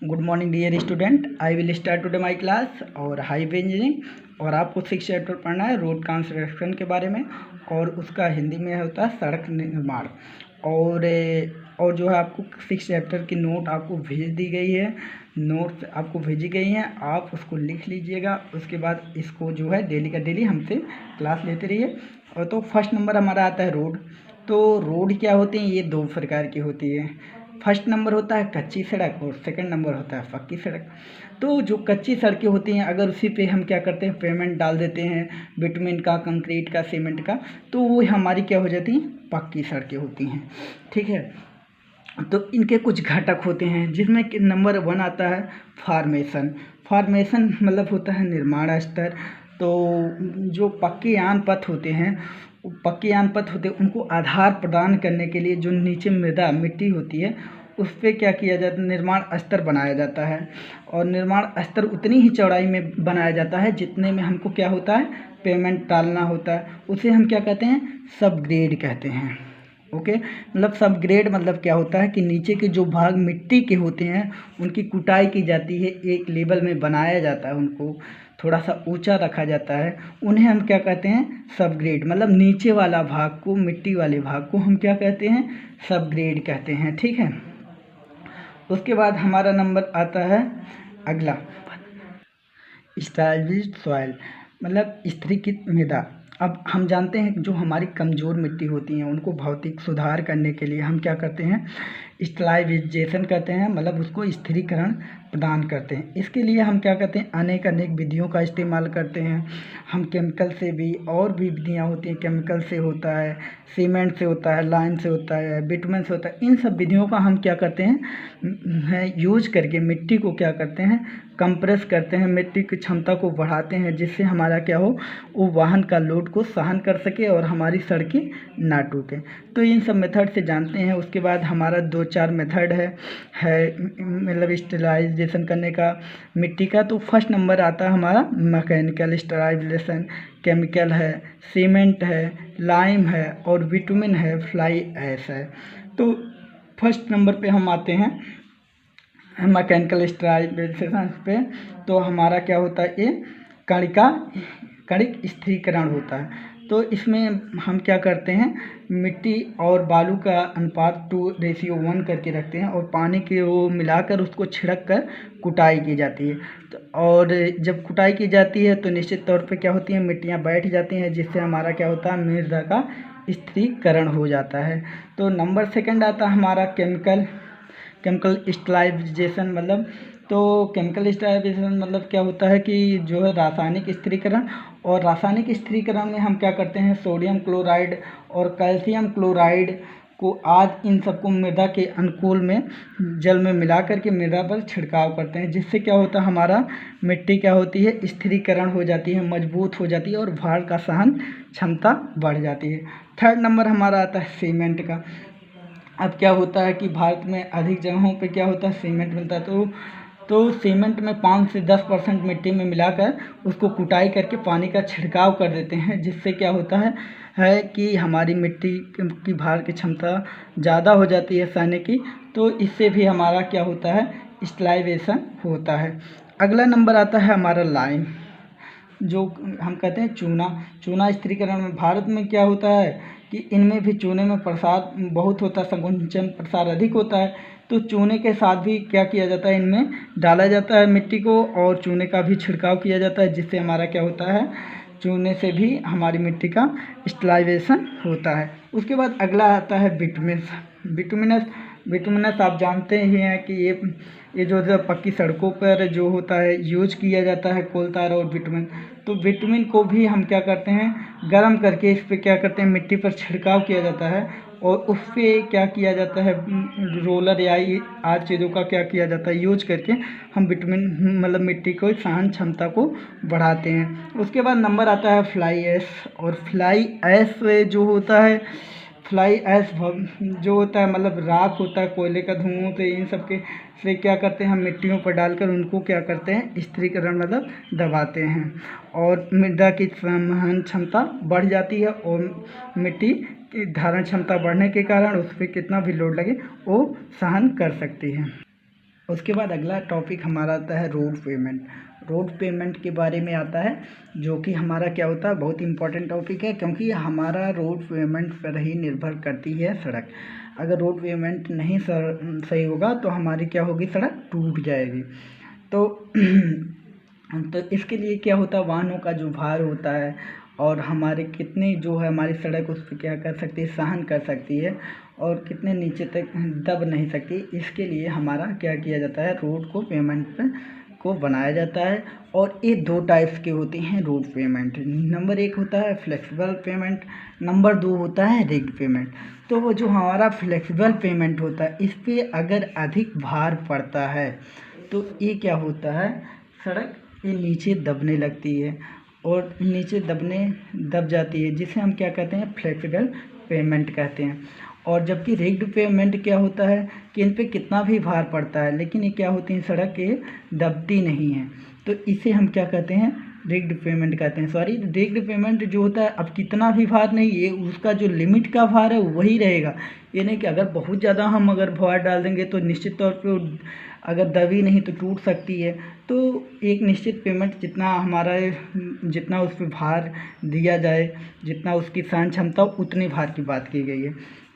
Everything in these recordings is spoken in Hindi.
Good morning dear student, I will start today my class और हाईवे इंजीनियरिंग। और आपको 6 चैप्टर पढ़ना है रोड कंस्ट्रक्शन के बारे में, और उसका हिंदी में होता है सड़क निर्माण। और जो है आपको 6 चैप्टर की नोट आपको भेज दी गई है, नोट्स आपको भेजी गई हैं, आप उसको लिख लीजिएगा। उसके बाद इसको जो है डेली का डेली हमसे क्लास लेते रहिए। और तो फर्स्ट नंबर हमारा आता है रोड। तो रोड क्या होती हैं, ये 2 प्रकार की होती है। फर्स्ट नंबर होता है कच्ची सड़क और सेकंड नंबर होता है पक्की सड़क। तो जो कच्ची सड़कें होती हैं, अगर उसी पे हम क्या करते हैं, पेमेंट डाल देते हैं बिटुमिन का, कंक्रीट का, सीमेंट का, तो वो हमारी क्या हो जाती हैं, पक्की सड़कें होती हैं। ठीक है। तो इनके कुछ घटक होते हैं, जिसमें कि नंबर 1 आता है फार्मेशन। फार्मेशन मतलब होता है निर्माण स्तर। तो जो पक्के यान पथ होते हैं, उनको आधार प्रदान करने के लिए जो नीचे मृदा मिट्टी होती है, उस पर क्या किया जाता है, निर्माण स्तर बनाया जाता है। और निर्माण स्तर उतनी ही चौड़ाई में बनाया जाता है जितने में हमको क्या होता है, पेमेंट डालना होता है। उसे हम क्या कहते हैं, सब ग्रेड कहते हैं। ओके, मतलब सब ग्रेड मतलब क्या होता है कि नीचे के जो भाग मिट्टी के होते हैं उनकी कुटाई की जाती है, एक लेवल में बनाया जाता है, उनको थोड़ा सा ऊंचा रखा जाता है। उन्हें हम क्या कहते हैं, सब ग्रेड। मतलब नीचे वाला भाग को, मिट्टी वाले भाग को हम क्या कहते हैं, सब ग्रेड कहते हैं। ठीक है। उसके बाद हमारा नंबर आता है अगला, स्टैबिलिज्ड सॉइल, मतलब स्थिरीकृत मृदा। अब हम जानते हैं कि जो हमारी कमज़ोर मिट्टी होती हैं उनको भौतिक सुधार करने के लिए हम क्या करते हैं, स्टेबलाइजेशन करते हैं, मतलब उसको स्थिरीकरण प्रदान करते हैं। इसके लिए हम क्या करते हैं, अनेक विधियों का इस्तेमाल करते हैं। हम केमिकल से भी, और भी विधियाँ होती हैं, केमिकल से होता है, सीमेंट से होता है, लाइम से होता है, बिटुमेन से होता है। इन सब विधियों का हम क्या करते हैं, यूज करके मिट्टी को क्या करते हैं, कंप्रेस करते हैं, मिट्टी की क्षमता को बढ़ाते हैं, जिससे हमारा क्या हो, वो वाहन का लोड को सहन कर सके और हमारी सड़कें ना टूटें। तो इन सब मेथड से जानते हैं। उसके बाद हमारा 2-4 मेथड है मतलब स्टेलाइजेशन करने का मिट्टी का। तो फर्स्ट नंबर आता है हमारा मैकेनिकल स्टेलाइजेशन, केमिकल है, सीमेंट है, लाइम है, और बिटुमिन है, फ्लाई ऐश है। तो फर्स्ट नंबर पे हम आते हैं मैकेनिकल स्टेलाइजेशन पे। तो हमारा क्या होता है, ये कणिक स्थिरीकरण होता है। तो इसमें हम क्या करते हैं, मिट्टी और बालू का अनुपात 2:1 करके रखते हैं, और पानी के वो मिलाकर उसको छिड़क कर कुटाई की जाती है। तो और जब कुटाई की जाती है तो निश्चित तौर पे क्या होती है, मिट्टियाँ बैठ जाती हैं, जिससे हमारा क्या होता है, मृदा का स्थिरीकरण हो जाता है। तो नंबर सेकंड आता है हमारा केमिकल स्टेलाइजेशन। मतलब तो केमिकल स्टेलाइजेशन मतलब क्या होता है कि जो है रासायनिक स्थिरीकरण। और रासायनिक स्थिरीकरण में हम क्या करते हैं, सोडियम क्लोराइड और कैल्शियम क्लोराइड को, आज इन सबको मृदा के अनुकूल में जल में मिला करके मृदा पर छिड़काव करते हैं, जिससे क्या होता है, हमारा मिट्टी क्या होती है, स्थिरीकरण हो जाती है, मजबूत हो जाती है, और भार का सहन क्षमता बढ़ जाती है। थर्ड नंबर हमारा आता है सीमेंट का। अब क्या होता है कि भारत में अधिक जगहों पे क्या होता है, सीमेंट मिलता है। तो सीमेंट में 5 से 10% मिट्टी में मिलाकर उसको कुटाई करके पानी का छिड़काव कर देते हैं, जिससे क्या होता है कि हमारी मिट्टी की भार की क्षमता ज़्यादा हो जाती है सहने की। तो इससे भी हमारा क्या होता है, स्टेलाइजेशन होता है। अगला नंबर आता है हमारा लाइम, जो हम कहते हैं चूना स्थिरीकरण में। भारत में क्या होता है कि इनमें भी चूने में प्रसार बहुत होता है, संकुचन प्रसार अधिक होता है। तो चूने के साथ भी क्या किया जाता है, इनमें डाला जाता है मिट्टी को, और चूने का भी छिड़काव किया जाता है, जिससे हमारा क्या होता है, चूने से भी हमारी मिट्टी का स्टेलाइजेशन होता है। उसके बाद अगला आता है बिटुमिनस आप जानते ही हैं कि ये जो पक्की सड़कों पर जो होता है, यूज किया जाता है कोल तार और बिटुमिन। तो बिटुमिन को भी हम क्या करते हैं, गर्म करके इस पे क्या करते हैं, मिट्टी पर छिड़काव किया जाता है, और उस पर क्या किया जाता है, रोलर या आज चीज़ों का क्या किया जाता है, यूज करके हम बिटुमिन मतलब मिट्टी को सहन क्षमता को बढ़ाते हैं। उसके बाद नंबर आता है फ्लाई ऐश। और फ्लाई ऐश जो होता है, फ्लाई ऐश जो होता है, मतलब राख होता है कोयले का, धुओं से, इन सब के से क्या करते हैं, हम मिट्टियों पर डालकर उनको क्या करते हैं, स्थिरीकरण मतलब दबाते हैं, और मृदा की सहन क्षमता बढ़ जाती है, और मिट्टी की धारण क्षमता बढ़ने के कारण उस पर कितना भी लोड लगे वो सहन कर सकती है। उसके बाद अगला टॉपिक हमारा आता है रोड पेमेंट। रोड पेमेंट के बारे में आता है, जो कि हमारा क्या होता है, बहुत इंपॉर्टेंट टॉपिक है, क्योंकि हमारा रोड पेमेंट पर ही निर्भर करती है सड़क। अगर रोड पेमेंट नहीं सही होगा तो हमारी क्या होगी, सड़क टूट जाएगी। तो इसके लिए क्या होता है, वाहनों का जो भार होता है और हमारे कितने जो है हमारी सड़क उस पर क्या कर सकती है, सहन कर सकती है और कितने नीचे तक दब नहीं सकती, इसके लिए हमारा क्या किया जाता है, रोड को पेमेंट को बनाया जाता है। और ये 2 टाइप्स के होते हैं रोड पेमेंट। नंबर 1 होता है फ्लेक्सिबल पेमेंट, नंबर 2 होता है रिग्ड पेमेंट। तो वो जो हमारा फ्लेक्सिबल पेमेंट होता है, इस पर अगर अधिक भार पड़ता है तो ये क्या होता है, सड़क ये नीचे दबने लगती है और नीचे दब जाती है, जिसे हम क्या कहते हैं, फ्लेक्सिबल पेमेंट कहते हैं। और जबकि रिग्ड पेमेंट क्या होता है कि इन पे कितना भी भार पड़ता है लेकिन ये क्या होती है, सड़क ये दबती नहीं है, तो इसे हम क्या कहते हैं, रिग्ड पेमेंट कहते हैं। सॉरी, रिग्ड पेमेंट जो होता है, अब कितना भी भार नहीं, ये उसका जो लिमिट का भार है वही रहेगा। ये नहीं कि अगर बहुत ज़्यादा हम अगर भार डाल देंगे तो निश्चित तौर पे अगर दबी नहीं तो टूट सकती है। तो एक निश्चित पेमेंट जितना उस पर भार दिया जाए, जितना उसकी सहन क्षमता उतने भार की बात की गई है।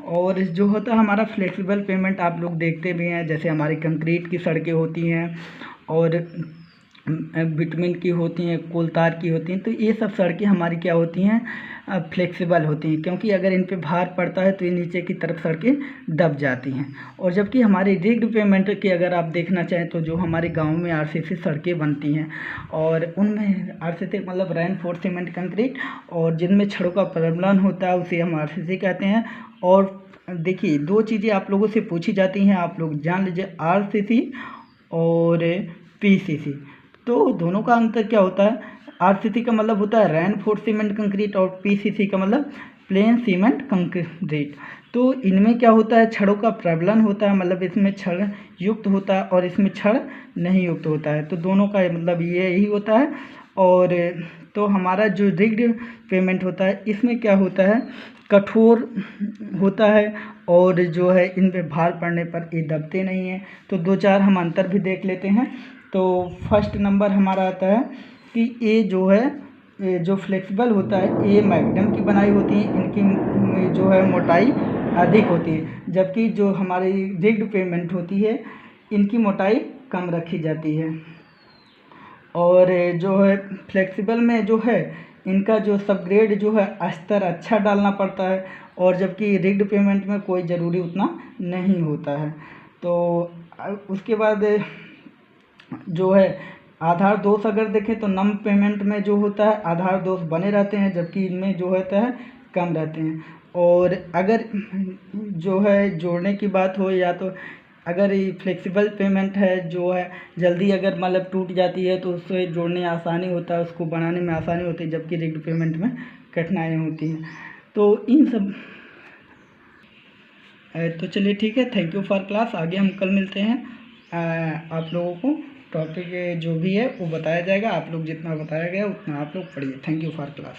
और जो होता है हमारा फ्लेक्सिबल पेमेंट, आप लोग देखते भी हैं, जैसे हमारी कंक्रीट की सड़कें होती हैं और बिटुमिन की होती हैं, कोलतार की होती हैं, तो ये सब सड़कें हमारी क्या होती हैं, फ्लेक्सिबल होती हैं, क्योंकि अगर इन पे भार पड़ता है तो ये नीचे की तरफ सड़कें दब जाती हैं। और जबकि हमारी रिग्ड पेमेंट की अगर आप देखना चाहें तो जो हमारे गांव में आरसीसी सड़कें बनती हैं और उनमें आरसीसी मतलब रेनफोर्स सीमेंट कंक्रीट, और जिनमें छड़ों का प्रबलन होता है उसे हम आरसीसी कहते हैं। और देखिए 2 चीज़ें आप लोगों से पूछी जाती हैं, आप लोग जान लीजिए, आरसीसी और पीसीसी। तो दोनों का अंतर क्या होता है, आरसीसी का मतलब होता है रेनफोर्स सीमेंट कंक्रीट और पीसीसी का मतलब प्लेन सीमेंट कंक्रीट। तो इनमें क्या होता है, छड़ों का प्रबलन होता है, मतलब इसमें छड़ युक्त होता है और इसमें छड़ नहीं युक्त होता है, तो दोनों का मतलब ये ही होता है। और तो हमारा जो रिग्ड पेमेंट होता है, इसमें क्या होता है, कठोर होता है और जो है इन पे भार पड़ने पर ये दबते नहीं हैं। तो 2-4 हम अंतर भी देख लेते हैं। तो फर्स्ट नंबर हमारा आता है कि ये जो है, ये जो फ्लेक्सिबल होता है, ये मैग्नम की बनाई होती है, इनकी जो है मोटाई अधिक होती है, जबकि जो हमारी रिग्ड पेमेंट होती है इनकी मोटाई कम रखी जाती है। और जो है फ्लेक्सिबल में जो है इनका जो सबग्रेड जो है अस्तर अच्छा डालना पड़ता है, और जबकि रिग्ड पेमेंट में कोई ज़रूरी उतना नहीं होता है। तो उसके बाद जो है आधार दोष अगर देखें तो नम पेमेंट में जो होता है आधार दोष बने रहते हैं, जबकि इनमें जो होता है कम रहते हैं। और अगर जो है जोड़ने की बात हो, या तो अगर ये फ्लेक्सिबल पेमेंट है जो है जल्दी अगर मतलब टूट जाती है तो उससे जोड़ने आसानी होता है, उसको बनाने में आसानी होती है, जबकि रिग्ड पेमेंट में कठिनाई होती है। तो इन सब तो चलिए ठीक है, थैंक यू फॉर क्लास। आगे हम कल मिलते हैं। आप लोगों को टॉपिक जो भी है वो बताया जाएगा, आप लोग जितना बताया गया उतना आप लोग पढ़िए। Thank you for class.